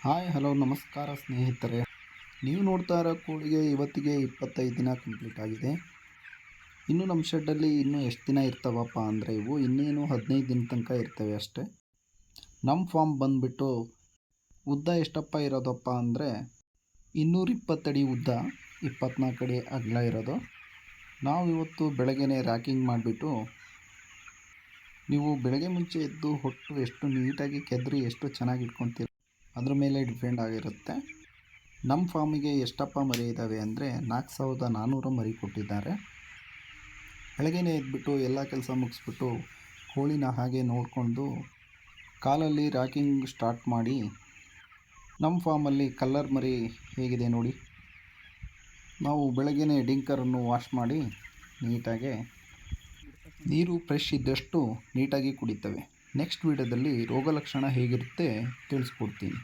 Hi hello ನಮಸ್ಕಾರ ಸ್ನೇಹಿತರೆ. ನೀವು ನೋಡ್ತಾ ಇರೋ ಕೋಳಿಗೆ ಇವತ್ತಿಗೆ 25 ದಿನ ಕಂಪ್ಲೀಟ್ ಆಗಿದೆ. ಇನ್ನು ನಮ್ಮ ಶೆಡ್ಡಲ್ಲಿ ಇನ್ನೂ ಎಷ್ಟು ದಿನ ಇರ್ತಾವಪ್ಪ ಅಂದರೆ ಇವು ಇನ್ನೇನು 15 ದಿನ ತನಕ ಇರ್ತವೆ ಅಷ್ಟೇ. ನಮ್ಮ ಫಾರ್ಮ್ ಬಂದುಬಿಟ್ಟು ಉದ್ದ ಎಷ್ಟಪ್ಪ ಇರೋದಪ್ಪ ಅಂದರೆ 220 ಅಡಿ ಉದ್ದ, 24 ಅಡಿ ಅಗಲ ಇರೋದು. ನಾವು ಇವತ್ತು ಬೆಳಗ್ಗೆನೇ ರ್ಯಾಕಿಂಗ್ ಮಾಡಿಬಿಟ್ಟು, ನೀವು ಬೆಳಗ್ಗೆ ಮುಂಚೆ ಎದ್ದು ಹೊಟ್ಟು ಎಷ್ಟು ನೀಟಾಗಿ ಕೆದರಿ ಎಷ್ಟು ಚೆನ್ನಾಗಿ ಇಟ್ಕೊತೀರ ಅದ್ರ ಮೇಲೆ ಡಿಪೆಂಡ್ ಆಗಿರುತ್ತೆ. ನಮ್ಮ ಫಾರ್ಮಿಗೆ ಎಷ್ಟಪ್ಪ ಮರಿ ಇದ್ದಾವೆ ಅಂದರೆ 4400 ಮರಿ ಕೊಟ್ಟಿದ್ದಾರೆ. ಬೆಳಗ್ಗೆನೇ ಎದ್ಬಿಟ್ಟು ಎಲ್ಲ ಕೆಲಸ ಮುಗಿಸ್ಬಿಟ್ಟು ಕೋಳಿನ ಹಾಗೆ ನೋಡಿಕೊಂಡು ಕಾಲಲ್ಲಿ ರ್ಯಾಕಿಂಗ್ ಸ್ಟಾರ್ಟ್ ಮಾಡಿ, ನಮ್ಮ ಫಾರ್ಮಲ್ಲಿ ಕಲ್ಲರ್ ಮರಿ ಹೇಗಿದೆ ನೋಡಿ. ನಾವು ಬೆಳಗ್ಗೆನೇ ಡಿಂಕರನ್ನು ವಾಶ್ ಮಾಡಿ ನೀಟಾಗಿ ನೀರು ಫ್ರೆಶ್ ಇದ್ದಷ್ಟು ನೀಟಾಗಿ ಕುಡಿತವೆ. ನೆಕ್ಸ್ಟ್ ವೀಡಿಯೋದಲ್ಲಿ ರೋಗ ಲಕ್ಷಣ ಹೇಗಿರುತ್ತೆ ತಿಳಿಸ್ಕೊಡ್ತೀನಿ.